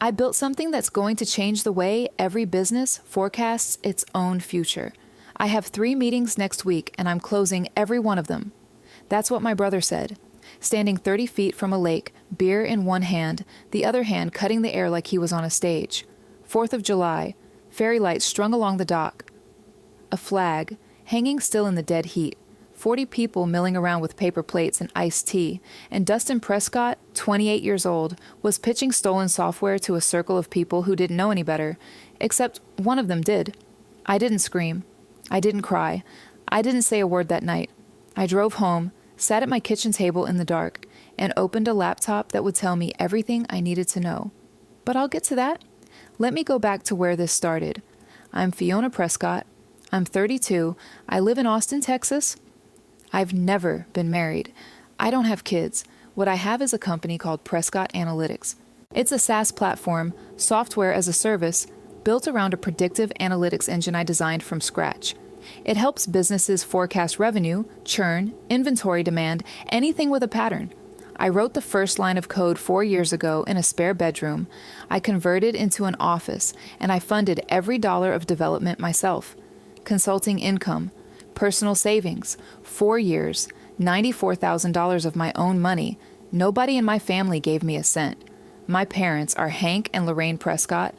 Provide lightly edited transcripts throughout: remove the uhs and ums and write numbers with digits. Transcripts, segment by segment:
I built something that's going to change the way every business forecasts its own future. I have 3 meetings next week, and I'm closing every one of them. That's what my brother said, standing 30 feet from a lake, beer in one hand, the other hand cutting the air like he was on a stage. 4th of July, fairy lights strung along the dock. A flag, hanging still in the dead heat. 40 people milling around with paper plates and iced tea, and Dustin Prescott, 28 years old, was pitching stolen software to a circle of people who didn't know any better, except one of them did. I didn't scream. I didn't cry. I didn't say a word that night. I drove home, sat at my kitchen table in the dark, and opened a laptop that would tell me everything I needed to know. But I'll get to that. Let me go back to where this started. I'm Fiona Prescott. I'm 32. I live in Austin, Texas. I've never been married. I don't have kids. What I have is a company called Prescott Analytics. It's a SaaS platform, software as a service, built around a predictive analytics engine I designed from scratch. It helps businesses forecast revenue, churn, inventory demand, anything with a pattern. I wrote the first line of code 4 years ago in a spare bedroom. I converted into an office, and I funded every dollar of development myself. Consulting income, personal savings, 4 years, $94,000 of my own money. Nobody in my family gave me a cent. My parents are Hank and Lorraine Prescott.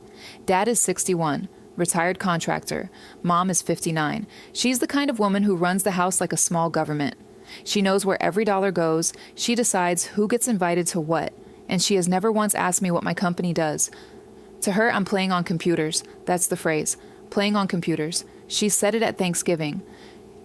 Dad is 61, retired contractor. Mom is 59. She's the kind of woman who runs the house like a small government. She knows where every dollar goes. She decides who gets invited to what, and she has never once asked me what my company does. To her, I'm playing on computers. That's the phrase, playing on computers. She said it at Thanksgiving.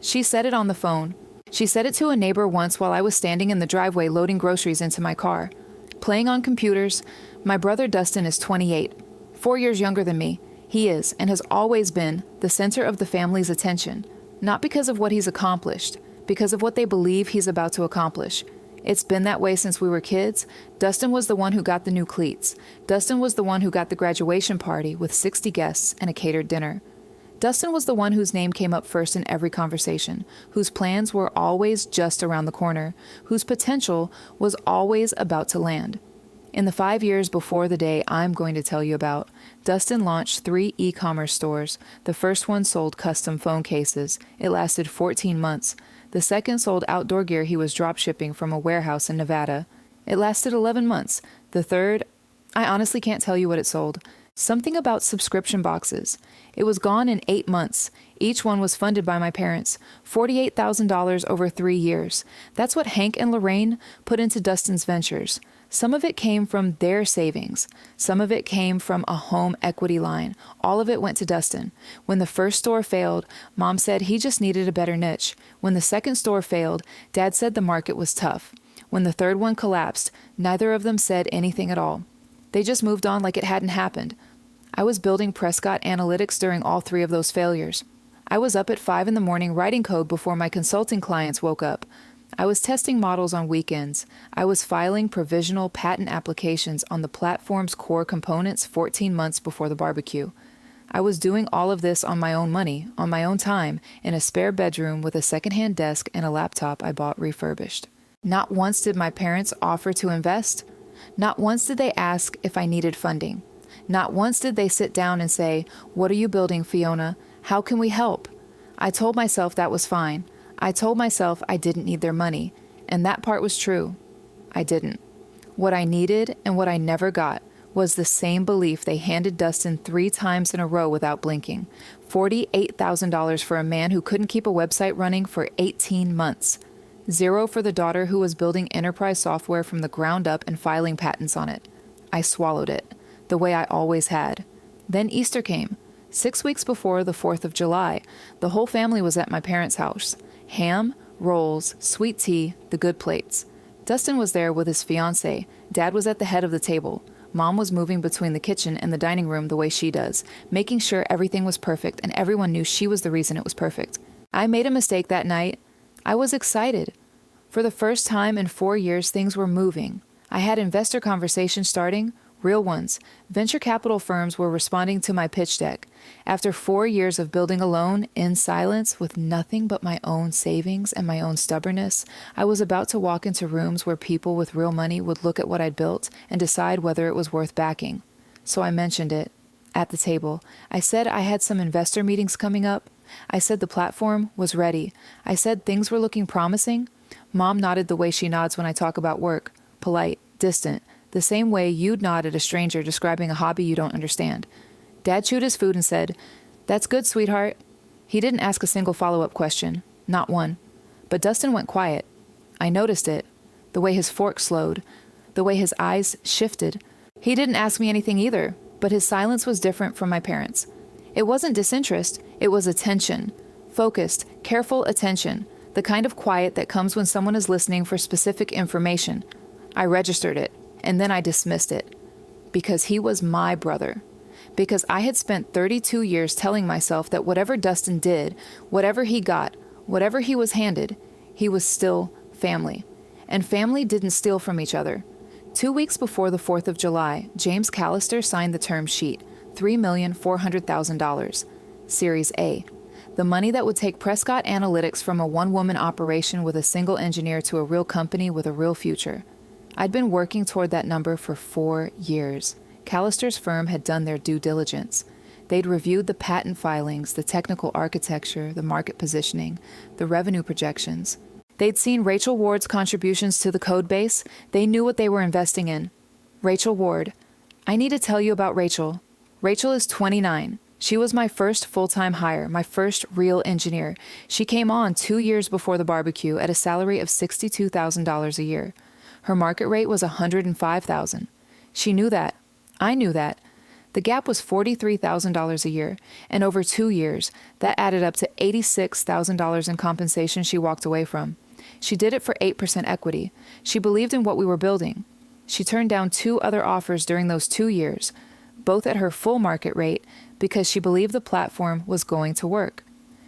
She said it on the phone. She said it to a neighbor once while I was standing in the driveway loading groceries into my car. Playing on computers. My brother Dustin is 28, 4 years younger than me. He is, and has always been, the center of the family's attention. Not because of what he's accomplished, because of what they believe he's about to accomplish. It's been that way since we were kids. Dustin was the one who got the new cleats. Dustin was the one who got the graduation party with 60 guests and a catered dinner. Dustin was the one whose name came up first in every conversation, whose plans were always just around the corner, whose potential was always about to land. In the 5 years before the day I'm going to tell you about, Dustin launched 3 e-commerce stores. The first one sold custom phone cases. It lasted 14 months. The second sold outdoor gear he was drop shipping from a warehouse in Nevada. It lasted 11 months. The third, I honestly can't tell you what it sold. Something about subscription boxes. It was gone in 8 months. Each one was funded by my parents. $48,000 over 3 years. That's what Hank and Lorraine put into Dustin's ventures. Some of it came from their savings. Some of it came from a home equity line. All of it went to Dustin. When the first store failed, Mom said he just needed a better niche. When the second store failed, Dad said the market was tough. When the third one collapsed, neither of them said anything at all. They just moved on like it hadn't happened. I was building Prescott Analytics during all 3 of those failures. I was up at 5 in the morning writing code before my consulting clients woke up. I was testing models on weekends. I was filing provisional patent applications on the platform's core components 14 months before the barbecue. I was doing all of this on my own money, on my own time, in a spare bedroom with a secondhand desk and a laptop I bought refurbished. Not once did my parents offer to invest. Not once did they ask if I needed funding. Not once did they sit down and say, "What are you building, Fiona? How can we help?" I told myself that was fine. I told myself I didn't need their money, and that part was true. I didn't. What I needed and what I never got was the same belief they handed Dustin 3 times in a row without blinking. $48,000 for a man who couldn't keep a website running for 18 months. 0 for the daughter who was building enterprise software from the ground up and filing patents on it. I swallowed it, the way I always had. Then Easter came. 6 weeks before the 4th of July, the whole family was at my parents' house. Ham, rolls, sweet tea, the good plates. Dustin was there with his fiancée. Dad was at the head of the table. Mom was moving between the kitchen and the dining room the way she does, making sure everything was perfect and everyone knew she was the reason it was perfect. I made a mistake that night. I was excited. For the first time in 4 years, things were moving. I had investor conversations starting, real ones. Venture capital firms were responding to my pitch deck. After 4 years of building alone, in silence, with nothing but my own savings and my own stubbornness, I was about to walk into rooms where people with real money would look at what I'd built and decide whether it was worth backing. So I mentioned it at the table. I said I had some investor meetings coming up. I said the platform was ready. I said things were looking promising. Mom nodded the way she nods when I talk about work, polite, distant, the same way you'd nod at a stranger describing a hobby you don't understand. Dad chewed his food and said, "That's good, sweetheart." He didn't ask a single follow-up question, not one. But Dustin went quiet. I noticed it, the way his fork slowed, the way his eyes shifted. He didn't ask me anything either, but his silence was different from my parents'. It wasn't disinterest, it was attention. Focused, careful attention, the kind of quiet that comes when someone is listening for specific information. I registered it, and then I dismissed it. Because he was my brother. Because I had spent 32 years telling myself that whatever Dustin did, whatever he got, whatever he was handed, he was still family. And family didn't steal from each other. 2 weeks before the 4th of July, James Callister signed the term sheet, $3,400,000, Series A. The money that would take Prescott Analytics from a one-woman operation with a single engineer to a real company with a real future. I'd been working toward that number for 4 years. Callister's firm had done their due diligence. They'd reviewed the patent filings, the technical architecture, the market positioning, the revenue projections. They'd seen Rachel Ward's contributions to the code base. They knew what they were investing in. Rachel Ward. I need to tell you about Rachel. Rachel is 29. She was my first full-time hire, my first real engineer. She came on 2 years before the barbecue at a salary of $62,000 a year. Her market rate was $105,000. She knew that. I knew that. The gap was $43,000 a year, and over 2 years, that added up to $86,000 in compensation she walked away from. She did it for 8% equity. She believed in what we were building. She turned down 2 other offers during those 2 years, both at her full market rate, because she believed the platform was going to work.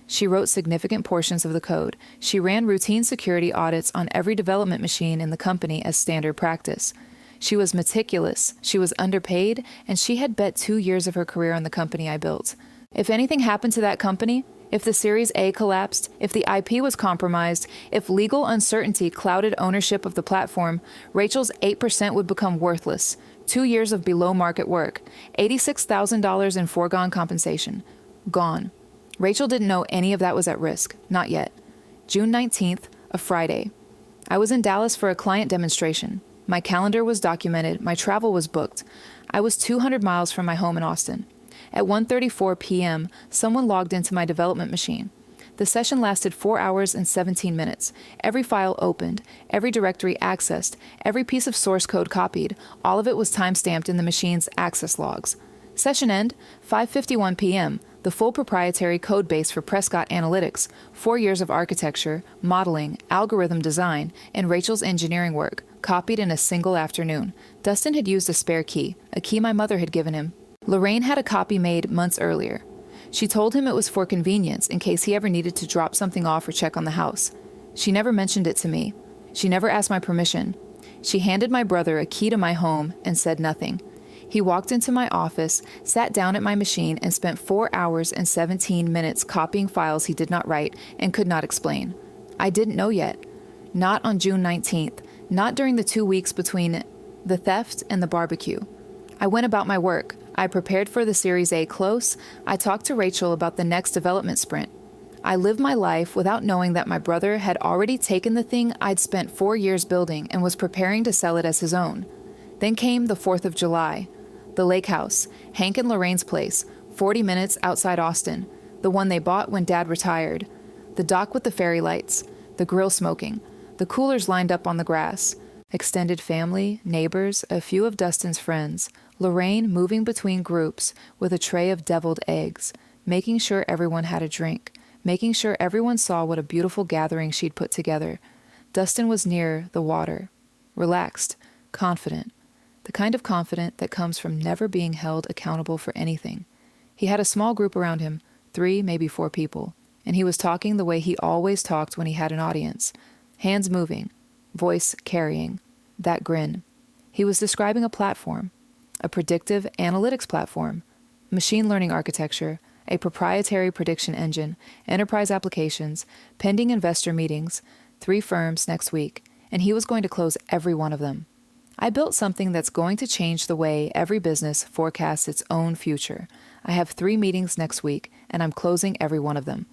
She wrote significant portions of the code. She ran routine security audits on every development machine in the company as standard practice. She was meticulous, she was underpaid, and she had bet 2 years of her career on the company I built. If anything happened to that company, if the Series A collapsed, if the IP was compromised, if legal uncertainty clouded ownership of the platform, Rachel's 8% would become worthless. 2 years of below-market work, $86,000 in foregone compensation. Gone. Rachel didn't know any of that was at risk. Not yet. June 19th, a Friday. I was in Dallas for a client demonstration. My calendar was documented. My travel was booked. I was 200 miles from my home in Austin. At 1:34 p.m., someone logged into my development machine. The session lasted 4 hours and 17 minutes. Every file opened, every directory accessed, every piece of source code copied. All of it was time-stamped in the machine's access logs. Session end, 5:51 p.m., the full proprietary code base for Prescott Analytics, 4 years of architecture, modeling, algorithm design, and Rachel's engineering work, copied in a single afternoon. Dustin had used a spare key, a key my mother had given him. Lorraine had a copy made months earlier. She told him it was for convenience in case he ever needed to drop something off or check on the house. She never mentioned it to me. She never asked my permission. She handed my brother a key to my home and said nothing. He walked into my office, sat down at my machine, and spent 4 hours and 17 minutes copying files he did not write and could not explain. I didn't know yet. Not on June 19th. Not during the 2 weeks between the theft and the barbecue. I went about my work. I prepared for the Series A close. I talked to Rachel about the next development sprint. I lived my life without knowing that my brother had already taken the thing I'd spent 4 years building and was preparing to sell it as his own. Then came the 4th of July. The lake house, Hank and Lorraine's place, 40 minutes outside Austin, the one they bought when Dad retired. The dock with the fairy lights, the grill smoking, the coolers lined up on the grass, extended family, neighbors, a few of Dustin's friends, Lorraine moving between groups with a tray of deviled eggs, making sure everyone had a drink, making sure everyone saw what a beautiful gathering she'd put together. Dustin was near the water, relaxed, confident. The kind of confident that comes from never being held accountable for anything. He had a small group around him, 3, maybe 4 people, and he was talking the way he always talked when he had an audience. Hands moving, voice carrying, that grin. He was describing a platform, a predictive analytics platform, machine learning architecture, a proprietary prediction engine, enterprise applications, pending investor meetings, 3 firms next week, and he was going to close every one of them. I built something that's going to change the way every business forecasts its own future. I have 3 meetings next week, and I'm closing every one of them.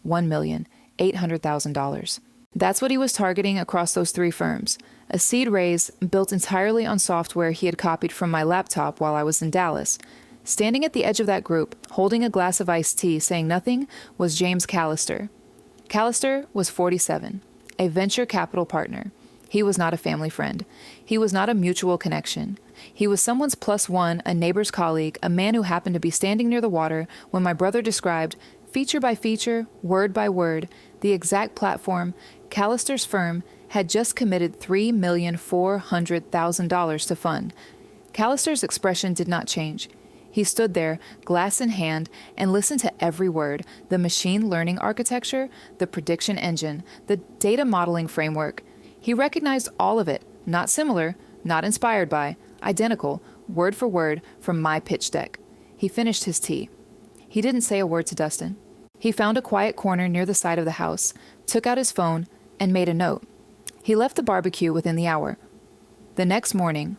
$1,800,000. That's what he was targeting across those 3 firms. A seed raise built entirely on software he had copied from my laptop while I was in Dallas. Standing at the edge of that group, holding a glass of iced tea, saying nothing, was James Callister. Callister was 47, a venture capital partner. He was not a family friend. He was not a mutual connection. He was someone's +1, a neighbor's colleague, a man who happened to be standing near the water when my brother described, feature by feature, word by word, the exact platform Callister's firm had just committed $3,400,000 to fund. Callister's expression did not change. He stood there, glass in hand, and listened to every word, the machine learning architecture, the prediction engine, the data modeling framework. He recognized all of it, not similar, not inspired by, identical, word for word, from my pitch deck. He finished his tea. He didn't say a word to Dustin. He found a quiet corner near the side of the house, took out his phone, and made a note. He left the barbecue within the hour. The next morning,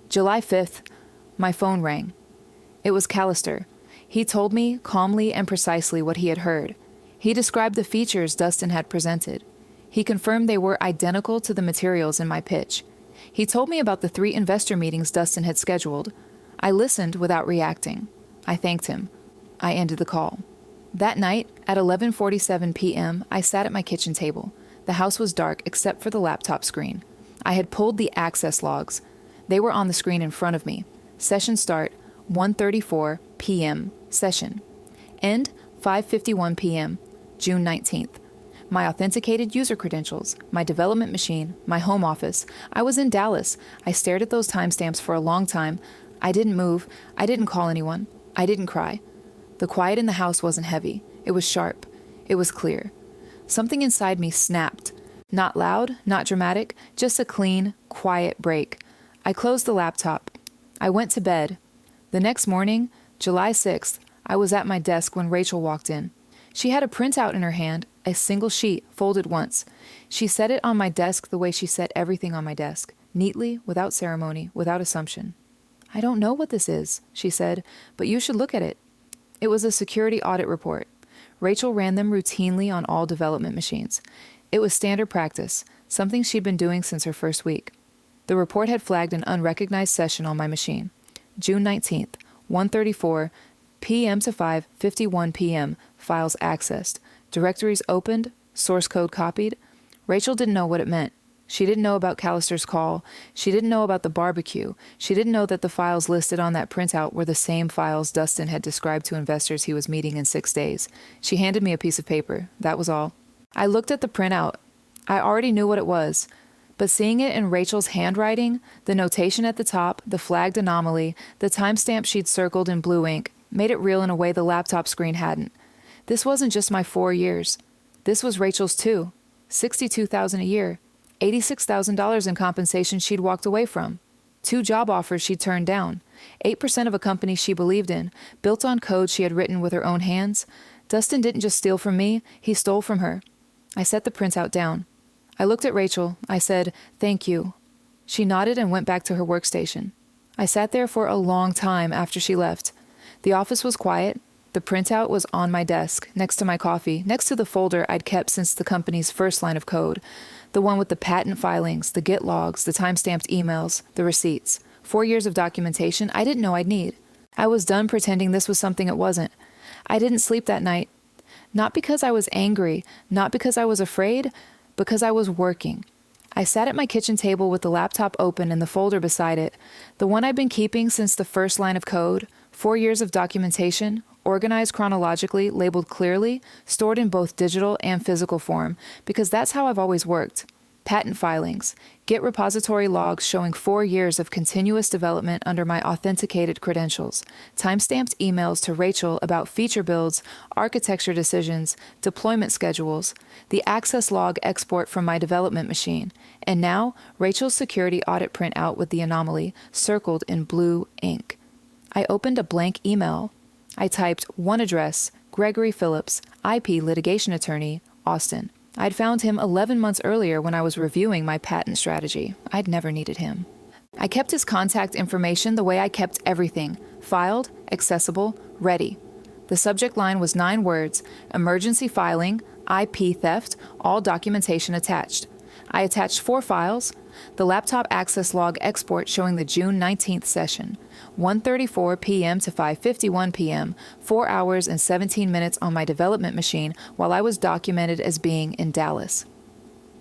July 5th, my phone rang. It was Callister. He told me calmly and precisely what he had heard. He described the features Dustin had presented. He confirmed they were identical to the materials in my pitch. He told me about the 3 investor meetings Dustin had scheduled. I listened without reacting. I thanked him. I ended the call. That night, at 11:47 p.m., I sat at my kitchen table. The house was dark except for the laptop screen. I had pulled the access logs. They were on the screen in front of me. Session start, 1:34 p.m. Session. End, 5:51 p.m., June 19th. My authenticated user credentials, my development machine, my home office. I was in Dallas. I stared at those timestamps for a long time. I didn't move. I didn't call anyone. I didn't cry. The quiet in the house wasn't heavy. It was sharp. It was clear. Something inside me snapped. Not loud, not dramatic, just a clean, quiet break. I closed the laptop. I went to bed. The next morning, July 6th, I was at my desk when Rachel walked in. She had a printout in her hand, a single sheet, folded once. She set it on my desk the way she set everything on my desk, neatly, without ceremony, without assumption. "I don't know what this is," she said, "but you should look at it." It was a security audit report. Rachel ran them routinely on all development machines. It was standard practice, something she'd been doing since her first week. The report had flagged an unrecognized session on my machine. June 19th, 1:34 p.m. to 5:51 p.m., files accessed, directories opened, source code copied. Rachel didn't know what it meant. She didn't know about Callister's call. She didn't know about the barbecue. She didn't know that the files listed on that printout were the same files Dustin had described to investors he was meeting in 6 days. She handed me a piece of paper. That was all. I looked at the printout. I already knew what it was. But seeing it in Rachel's handwriting, the notation at the top, the flagged anomaly, the timestamp she'd circled in blue ink, made it real in a way the laptop screen hadn't. This wasn't just my 4 years. This was Rachel's too. $62,000 a year. $86,000 in compensation she'd walked away from. 2 job offers she'd turned down. 8% of a company she believed in, built on code she had written with her own hands. Dustin didn't just steal from me, he stole from her. I set the printout down. I looked at Rachel. I said, "Thank you." She nodded and went back to her workstation. I sat there for a long time after she left. The office was quiet. The printout was on my desk, next to my coffee, next to the folder I'd kept since the company's first line of code. The one with the patent filings, the Git logs, the time-stamped emails, the receipts. 4 years of documentation I didn't know I'd need. I was done pretending this was something it wasn't. I didn't sleep that night. Not because I was angry, not because I was afraid, because I was working. I sat at my kitchen table with the laptop open and the folder beside it, the one I'd been keeping since the first line of code, 4 years of documentation, organized chronologically, labeled clearly, stored in both digital and physical form, because that's how I've always worked. Patent filings, Git repository logs showing 4 years of continuous development under my authenticated credentials, timestamped emails to Rachel about feature builds, architecture decisions, deployment schedules, the access log export from my development machine, and now Rachel's security audit printout with the anomaly circled in blue ink. I opened a blank email. I typed one address, Gregory Phillips, IP litigation attorney, Austin. I'd found him 11 months earlier when I was reviewing my patent strategy. I'd never needed him. I kept his contact information the way I kept everything: filed, accessible, ready. The subject line was 9 words: emergency filing, IP theft, all documentation attached. I attached 4 files: the laptop access log export showing the June 19th session, 1:34 p.m. to 5:51 p.m., 4 hours and 17 minutes on my development machine while I was documented as being in Dallas.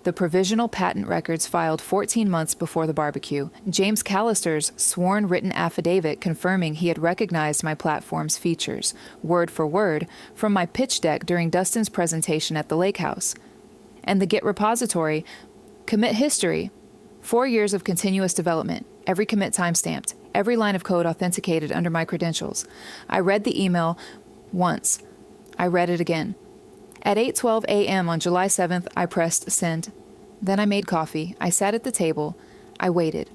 The provisional patent records filed 14 months before the barbecue, James Callister's sworn written affidavit confirming he had recognized my platform's features, word for word, from my pitch deck during Dustin's presentation at the lake house. And the Git repository, commit history, 4 years of continuous development, every commit timestamped, every line of code authenticated under my credentials. I read the email once. I read it again. At 8:12 a.m. on July 7th, I pressed send. Then I made coffee. I sat at the table. I waited.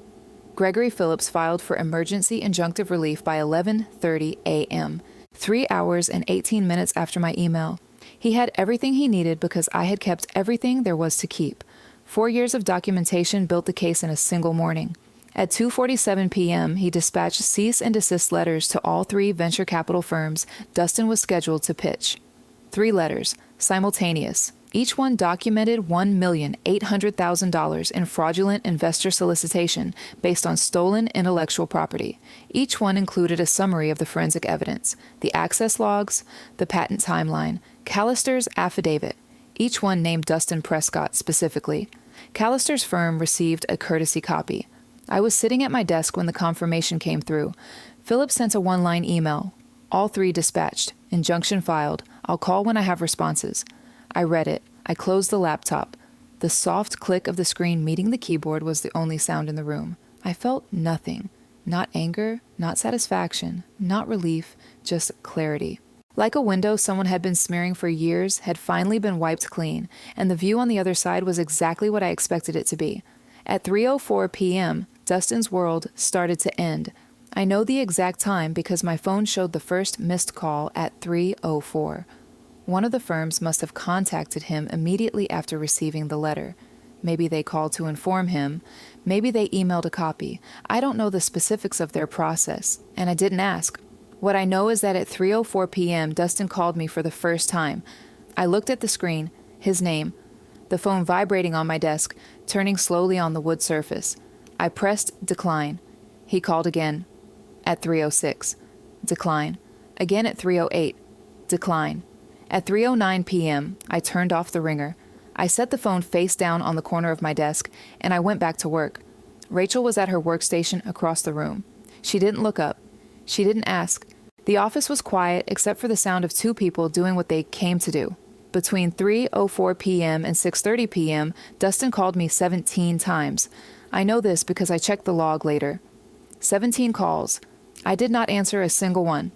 Gregory Phillips filed for emergency injunctive relief by 11:30 a.m., 3 hours and 18 minutes after my email. He had everything he needed because I had kept everything there was to keep. 4 years of documentation built the case in a single morning. At 2:47 p.m., he dispatched cease and desist letters to all 3 venture capital firms Dustin was scheduled to pitch. 3 letters, simultaneous. Each one documented $1,800,000 in fraudulent investor solicitation based on stolen intellectual property. Each one included a summary of the forensic evidence, the access logs, the patent timeline, Callister's affidavit. Each one named Dustin Prescott specifically. Callister's firm received a courtesy copy. I was sitting at my desk when the confirmation came through. Philip sent a 1-line email. All 3 dispatched. Injunction filed. I'll call when I have responses. I read it. I closed the laptop. The soft click of the screen meeting the keyboard was the only sound in the room. I felt nothing. Not anger, not satisfaction, not relief, just clarity. Like a window someone had been smearing for years had finally been wiped clean, and the view on the other side was exactly what I expected it to be. At 3:04 p.m., Dustin's world started to end. I know the exact time because my phone showed the first missed call at 3:04. One of the firms must have contacted him immediately after receiving the letter. Maybe they called to inform him. Maybe they emailed a copy. I don't know the specifics of their process, and I didn't ask. What I know is that at 3:04 p.m., Dustin called me for the first time. I looked at the screen, his name, the phone vibrating on my desk, turning slowly on the wood surface. I pressed decline. He called again. At 3:06. Decline. Again at 3:08. Decline. At 3:09 p.m., I turned off the ringer. I set the phone face down on the corner of my desk, and I went back to work. Rachel was at her workstation across the room. She didn't look up. She didn't ask. The office was quiet except for the sound of 2 people doing what they came to do. Between 3:04 p.m. and 6:30 p.m., Dustin called me 17 times. I know this because I checked the log later. 17 calls. I did not answer a single one.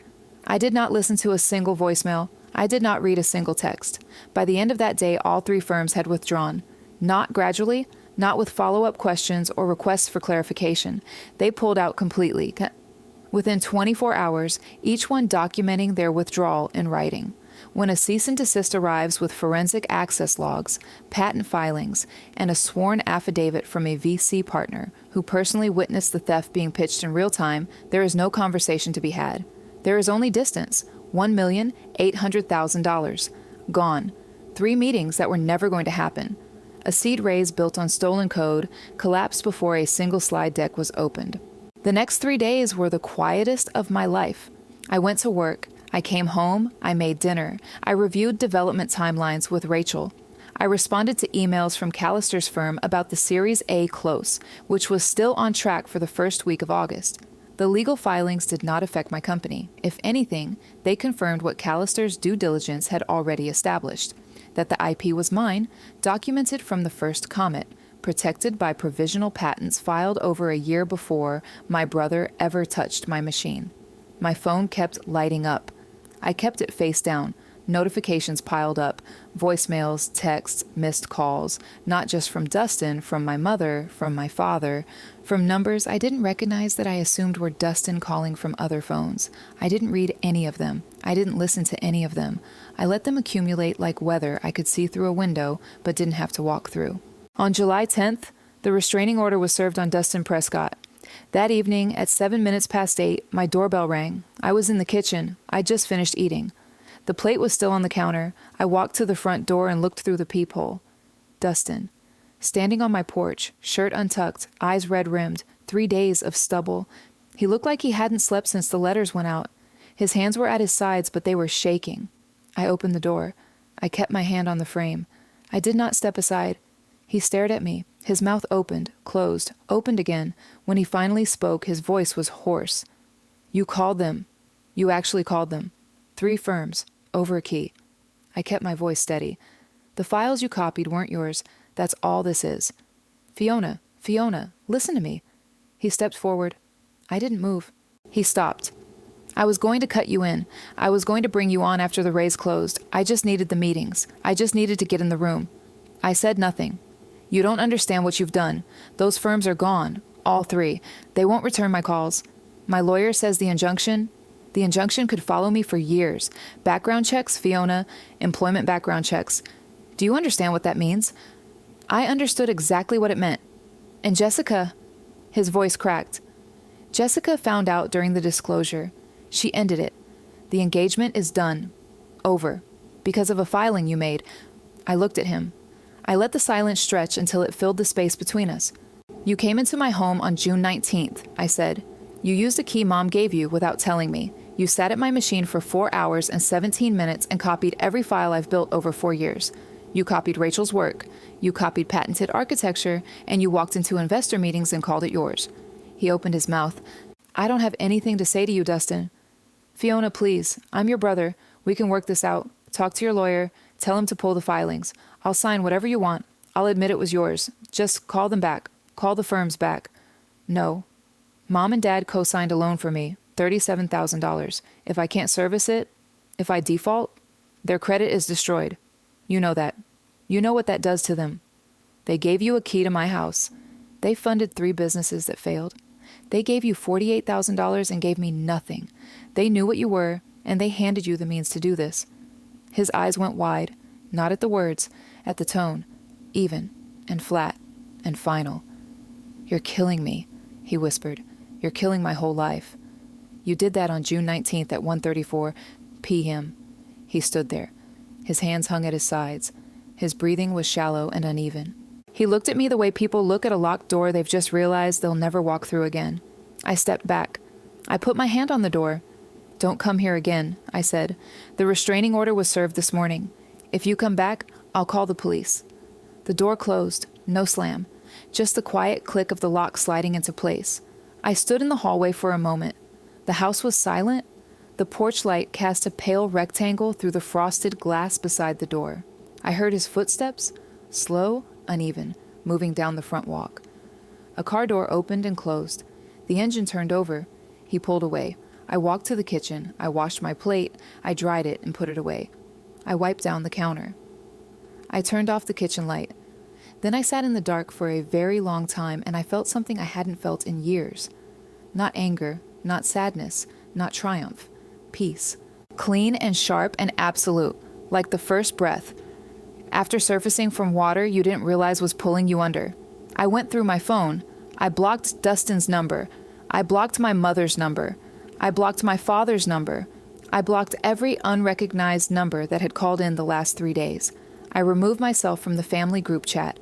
I did not listen to a single voicemail. I did not read a single text. By the end of that day, all 3 firms had withdrawn. Not gradually, not with follow-up questions or requests for clarification. They pulled out completely. Within 24 hours, each one documenting their withdrawal in writing. When a cease and desist arrives with forensic access logs, patent filings, and a sworn affidavit from a VC partner who personally witnessed the theft being pitched in real time, there is no conversation to be had. There is only distance, $1,800,000. Gone. 3 meetings that were never going to happen. A seed raise built on stolen code collapsed before a single slide deck was opened. The next 3 days were the quietest of my life. I went to work. I came home. I made dinner. I reviewed development timelines with Rachel. I responded to emails from Callister's firm about the Series A close, which was still on track for the first week of August. The legal filings did not affect my company. If anything, they confirmed what Callister's due diligence had already established, that the IP was mine, documented from the first comet, protected by provisional patents filed over a year before my brother ever touched my machine. My phone kept lighting up. I kept it face down, Notifications piled up, voicemails, texts, missed calls, not just from Dustin, from my mother, from my father, from numbers I didn't recognize that I assumed were Dustin calling from other phones. I didn't read any of them. I didn't listen to any of them. I let them accumulate like weather I could see through a window but didn't have to walk through. On July 10th, the restraining order was served on Dustin Prescott. That evening, at 7 minutes past 8, my doorbell rang. I was in the kitchen. I'd just finished eating. The plate was still on the counter. I walked to the front door and looked through the peephole. Dustin. Standing on my porch, shirt untucked, eyes red-rimmed, 3 days of stubble. He looked like he hadn't slept since the letters went out. His hands were at his sides, but they were shaking. I opened the door. I kept my hand on the frame. I did not step aside. He stared at me. His mouth opened, closed, opened again. When he finally spoke, his voice was hoarse. You called them. You actually called them. 3 firms. Over a key. I kept my voice steady. The files you copied weren't yours. That's all this is. Fiona, listen to me. He stepped forward. I didn't move. He stopped. I was going to cut you in. I was going to bring you on after the raise closed. I just needed the meetings. I just needed to get in the room. I said nothing. You don't understand what you've done. Those firms are gone. All 3. They won't return my calls. My lawyer says the injunction could follow me for years. Background checks, Fiona, employment background checks. Do you understand what that means? I understood exactly what it meant. And Jessica, his voice cracked. Jessica found out during the disclosure. She ended it. The engagement is done. Over. Because of a filing you made. I looked at him. I let the silence stretch until it filled the space between us. You came into my home on June 19th, I said. You used a key Mom gave you without telling me. You sat at my machine for 4 hours and 17 minutes and copied every file I've built over 4 years. You copied Rachel's work. You copied patented architecture, and you walked into investor meetings and called it yours. He opened his mouth. I don't have anything to say to you, Dustin. Fiona, please. I'm your brother. We can work this out. Talk to your lawyer. Tell him to pull the filings. I'll sign whatever you want. I'll admit it was yours. Just call them back. Call the firms back. No. Mom and Dad co-signed a loan for me, $37,000. If I can't service it, if I default, their credit is destroyed. You know that. You know what that does to them. They gave you a key to my house. They funded 3 businesses that failed. They gave you $48,000 and gave me nothing. They knew what you were, and they handed you the means to do this. His eyes went wide, not at the words, at the tone, even and flat and final. You're killing me, he whispered. You're killing my whole life. You did that on June 19th at 1:34 p.m. He stood there. His hands hung at his sides. His breathing was shallow and uneven. He looked at me the way people look at a locked door they've just realized they'll never walk through again. I stepped back. I put my hand on the door. Don't come here again, I said. The restraining order was served this morning. If you come back, I'll call the police. The door closed. No slam. Just the quiet click of the lock sliding into place. I stood in the hallway for a moment. The house was silent. The porch light cast a pale rectangle through the frosted glass beside the door. I heard his footsteps, slow, uneven, moving down the front walk. A car door opened and closed. The engine turned over. He pulled away. I walked to the kitchen. I washed my plate. I dried it and put it away. I wiped down the counter. I turned off the kitchen light. Then I sat in the dark for a very long time, and I felt something I hadn't felt in years. Not anger, not sadness, not triumph. Peace. Clean and sharp and absolute, like the first breath. After surfacing from water you didn't realize was pulling you under. I went through my phone. I blocked Dustin's number. I blocked my mother's number. I blocked my father's number. I blocked every unrecognized number that had called in the last 3 days. I removed myself from the family group chat.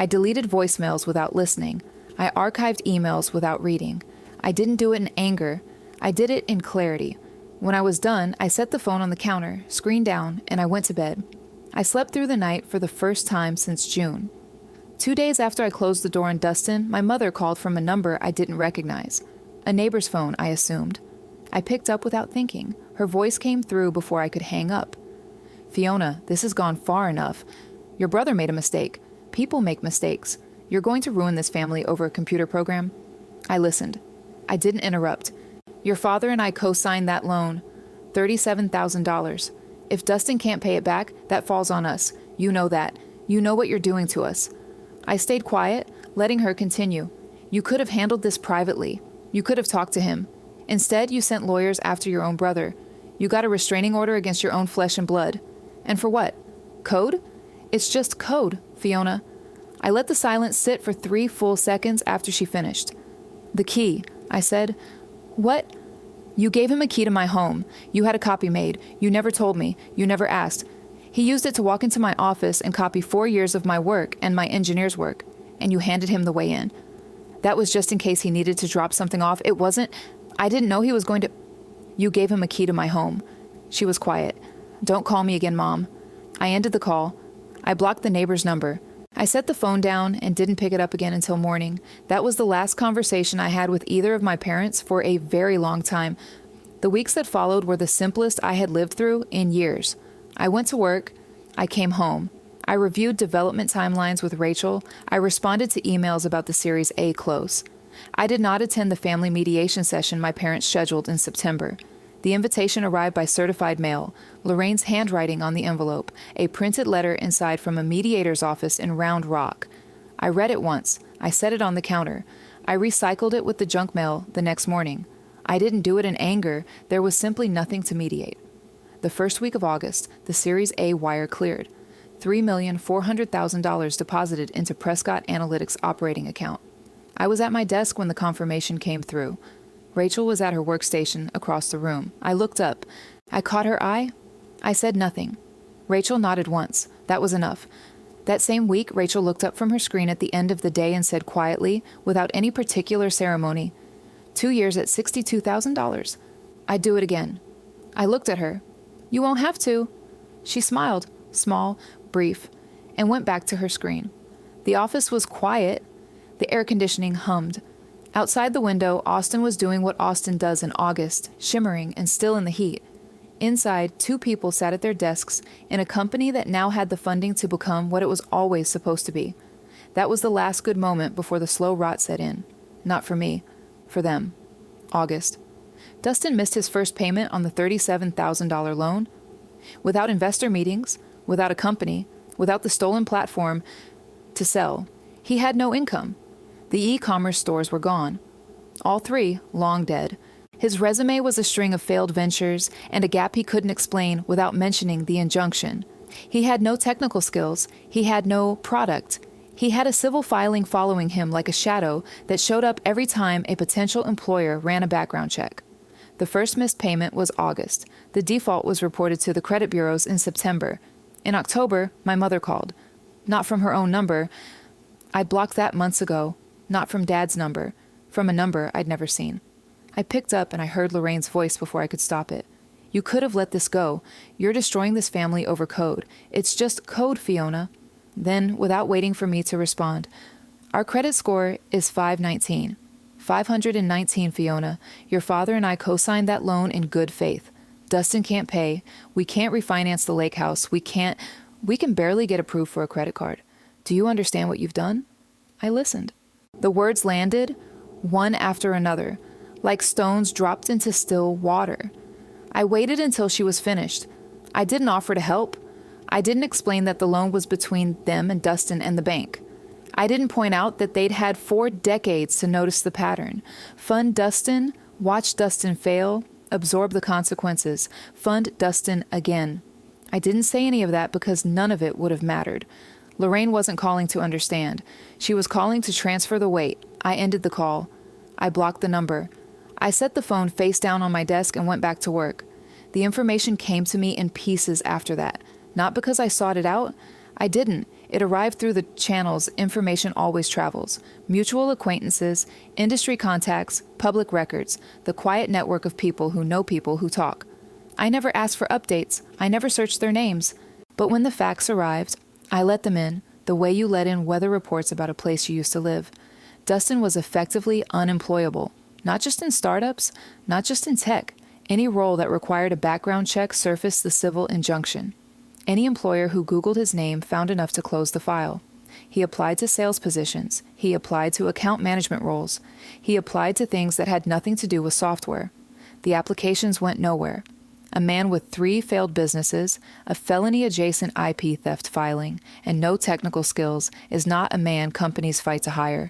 I deleted voicemails without listening. I archived emails without reading. I didn't do it in anger. I did it in clarity. When I was done, I set the phone on the counter, screen down, and I went to bed. I slept through the night for the first time since June. 2 days after I closed the door on Dustin, my mother called from a number I didn't recognize. A neighbor's phone, I assumed. I picked up without thinking. Her voice came through before I could hang up. Fiona, this has gone far enough. Your brother made a mistake. People make mistakes. You're going to ruin this family over a computer program. I listened. I didn't interrupt. Your father and I co-signed that loan. $37,000. If Dustin can't pay it back, that falls on us. You know that. You know what you're doing to us. I stayed quiet, letting her continue. You could have handled this privately. You could have talked to him. Instead, you sent lawyers after your own brother. You got a restraining order against your own flesh and blood. And for what? Code? It's just code, Fiona. I let the silence sit for 3 full seconds after she finished. The key, I said. What? You gave him a key to my home. You had a copy made. You never told me. You never asked. He used it to walk into my office and copy 4 years of my work and my engineer's work. And you handed him the way in. That was just in case he needed to drop something off. It wasn't. I didn't know he was going to. You gave him a key to my home. She was quiet. Don't call me again, Mom. I ended the call. I blocked the neighbor's number. I set the phone down and didn't pick it up again until morning. That was the last conversation I had with either of my parents for a very long time. The weeks that followed were the simplest I had lived through in years. I went to work. I came home. I reviewed development timelines with Rachel. I responded to emails about the Series A close. I did not attend the family mediation session my parents scheduled in September. The invitation arrived by certified mail, Lorraine's handwriting on the envelope, a printed letter inside from a mediator's office in Round Rock. I read it once. I set it on the counter. I recycled it with the junk mail the next morning. I didn't do it in anger. There was simply nothing to mediate. The first week of August, the Series A wire cleared. $3,400,000 deposited into Prescott Analytics' operating account. I was at my desk when the confirmation came through. Rachel was at her workstation across the room. I looked up. I caught her eye. I said nothing. Rachel nodded once. That was enough. That same week, Rachel looked up from her screen at the end of the day and said quietly, without any particular ceremony, 2 years at $62,000. I'd do it again. I looked at her. You won't have to. She smiled, small, brief, and went back to her screen. The office was quiet. The air conditioning hummed. Outside the window, Austin was doing what Austin does in August, shimmering and still in the heat. Inside, 2 people sat at their desks in a company that now had the funding to become what it was always supposed to be. That was the last good moment before the slow rot set in. Not for me. For them. August. Dustin missed his first payment on the $37,000 loan. Without investor meetings, without a company, without the stolen platform to sell, he had no income. The e-commerce stores were gone. All 3 long dead. His resume was a string of failed ventures and a gap he couldn't explain without mentioning the injunction. He had no technical skills. He had no product. He had a civil filing following him like a shadow that showed up every time a potential employer ran a background check. The first missed payment was August. The default was reported to the credit bureaus in September. In October, my mother called. Not from her own number. I'd blocked that months ago. Not from Dad's number. From a number I'd never seen. I picked up and I heard Lorraine's voice before I could stop it. You could have let this go. You're destroying this family over code. It's just code, Fiona. Then, without waiting for me to respond, our credit score is 519. 519, Fiona. Your father and I co-signed that loan in good faith. Dustin can't pay. We can't refinance the lake house. We can barely get approved for a credit card. Do you understand what you've done? I listened. The words landed, one after another, like stones dropped into still water. I waited until she was finished. I didn't offer to help. I didn't explain that the loan was between them and Dustin and the bank. I didn't point out that they'd had 4 decades to notice the pattern. Fund Dustin, watch Dustin fail, absorb the consequences, fund Dustin again. I didn't say any of that because none of it would have mattered. Lorraine wasn't calling to understand. She was calling to transfer the weight. I ended the call. I blocked the number. I set the phone face down on my desk and went back to work. The information came to me in pieces after that. Not because I sought it out. I didn't. It arrived through the channels information always travels. Mutual acquaintances, industry contacts, public records, the quiet network of people who talk. I never asked for updates. I never searched their names. But when the facts arrived, I let them in, the way you let in weather reports about a place you used to live. Dustin was effectively unemployable. Not just in startups, not just in tech. Any role that required a background check surfaced the civil injunction. Any employer who Googled his name found enough to close the file. He applied to sales positions. He applied to account management roles. He applied to things that had nothing to do with software. The applications went nowhere. A man with 3 failed businesses, a felony-adjacent IP theft filing, and no technical skills is not a man companies fight to hire.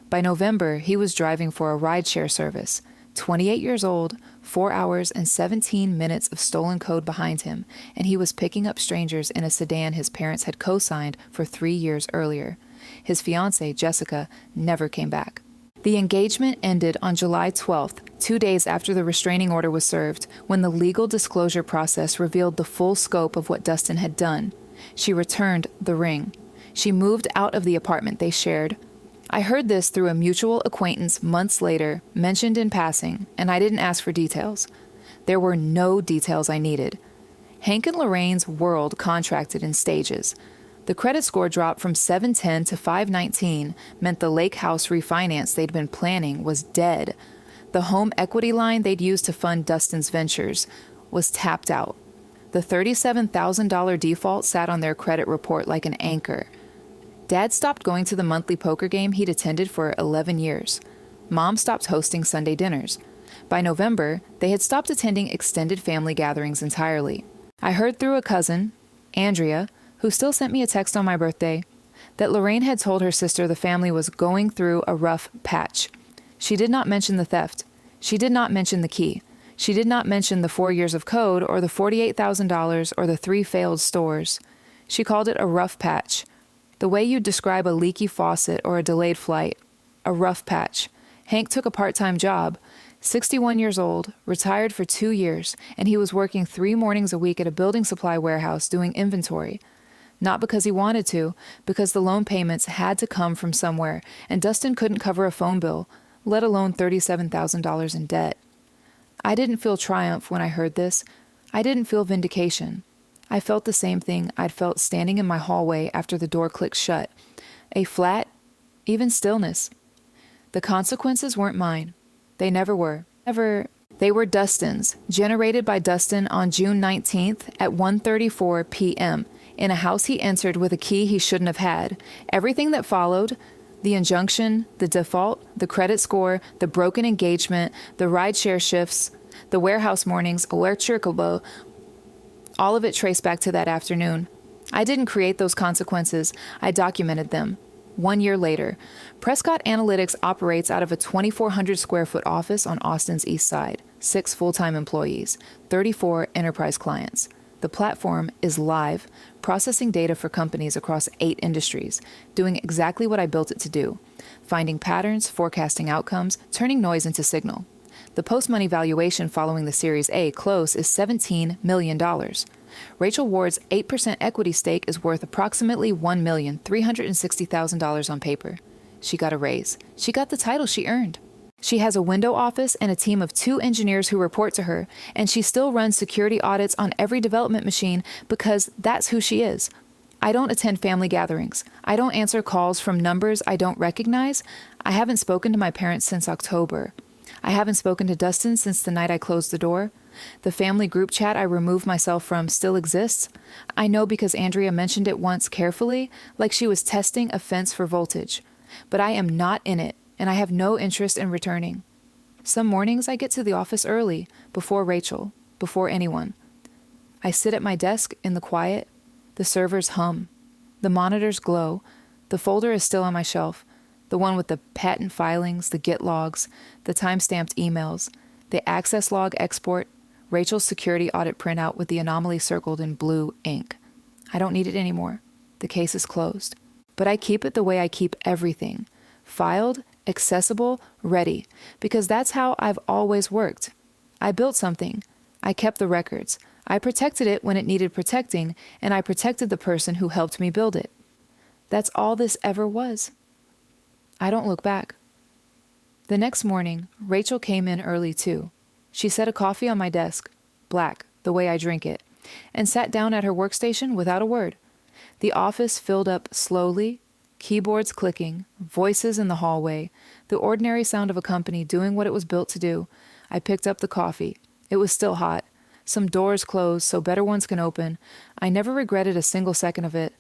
By November, he was driving for a rideshare service. 28 years old, 4 hours and 17 minutes of stolen code behind him, and he was picking up strangers in a sedan his parents had co-signed for 3 years earlier. His fiancée, Jessica, never came back. The engagement ended on July 12th, 2 days after the restraining order was served, when the legal disclosure process revealed the full scope of what Dustin had done. She returned the ring. She moved out of the apartment they shared. I heard this through a mutual acquaintance months later, mentioned in passing, and I didn't ask for details. There were no details I needed. Hank and Lorraine's world contracted in stages. The credit score drop from 710 to 519 meant the lake house refinance they'd been planning was dead. The home equity line they'd used to fund Dustin's ventures was tapped out. The $37,000 default sat on their credit report like an anchor. Dad stopped going to the monthly poker game he'd attended for 11 years. Mom stopped hosting Sunday dinners. By November, they had stopped attending extended family gatherings entirely. I heard through a cousin, Andrea, who still sent me a text on my birthday, that Lorraine had told her sister the family was going through a rough patch. She did not mention the theft. She did not mention the key. She did not mention the 4 years of code or the $48,000 or the 3 failed stores. She called it a rough patch. The way you describe a leaky faucet or a delayed flight. A rough patch. Hank took a part-time job, 61 years old, retired for 2 years, and he was working 3 mornings a week at a building supply warehouse doing inventory. Not because he wanted to, because the loan payments had to come from somewhere, and Dustin couldn't cover a phone bill, let alone $37,000 in debt. I didn't feel triumph when I heard this. I didn't feel vindication. I felt the same thing I'd felt standing in my hallway after the door clicked shut. A flat, even stillness. The consequences weren't mine. They never were. Never. They were Dustin's, generated by Dustin on June 19th at 1:34 p.m., in a house he entered with a key he shouldn't have had. Everything that followed, the injunction, the default, the credit score, the broken engagement, the rideshare shifts, the warehouse mornings, electrical, all of it traced back to that afternoon. I didn't create those consequences. I documented them. 1 year later, Prescott Analytics operates out of a 2,400 square foot office on Austin's east side, 6 full-time employees, 34 enterprise clients. The platform is live, processing data for companies across 8 industries, doing exactly what I built it to do, finding patterns, forecasting outcomes, turning noise into signal. The post-money valuation following the Series A close is $17 million. Rachel Ward's 8% equity stake is worth approximately $1,360,000 on paper. She got a raise. She got the title she earned. She has a window office and a team of 2 engineers who report to her, and she still runs security audits on every development machine because that's who she is. I don't attend family gatherings. I don't answer calls from numbers I don't recognize. I haven't spoken to my parents since October. I haven't spoken to Dustin since the night I closed the door. The family group chat I removed myself from still exists. I know because Andrea mentioned it once carefully, like she was testing a fence for voltage. But I am not in it, and I have no interest in returning. Some mornings I get to the office early, before Rachel, before anyone. I sit at my desk in the quiet. The servers hum. The monitors glow. The folder is still on my shelf. The one with the patent filings, the Git logs, the time-stamped emails, the access log export, Rachel's security audit printout with the anomaly circled in blue ink. I don't need it anymore. The case is closed. But I keep it the way I keep everything. Filed, accessible, ready. Because that's how I've always worked. I built something. I kept the records. I protected it when it needed protecting, and I protected the person who helped me build it. That's all this ever was. I don't look back. The next morning, Rachel came in early too. She set a coffee on my desk, black, the way I drink it, and sat down at her workstation without a word. The office filled up slowly, keyboards clicking, voices in the hallway, the ordinary sound of a company doing what it was built to do. I picked up the coffee. It was still hot. Some doors closed so better ones can open. I never regretted a single second of it.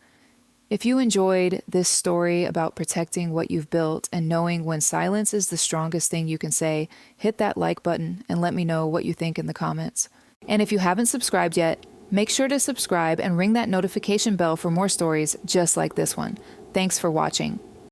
If you enjoyed this story about protecting what you've built and knowing when silence is the strongest thing you can say, hit that like button and let me know what you think in the comments. And if you haven't subscribed yet, make sure to subscribe and ring that notification bell for more stories just like this one. Thanks for watching.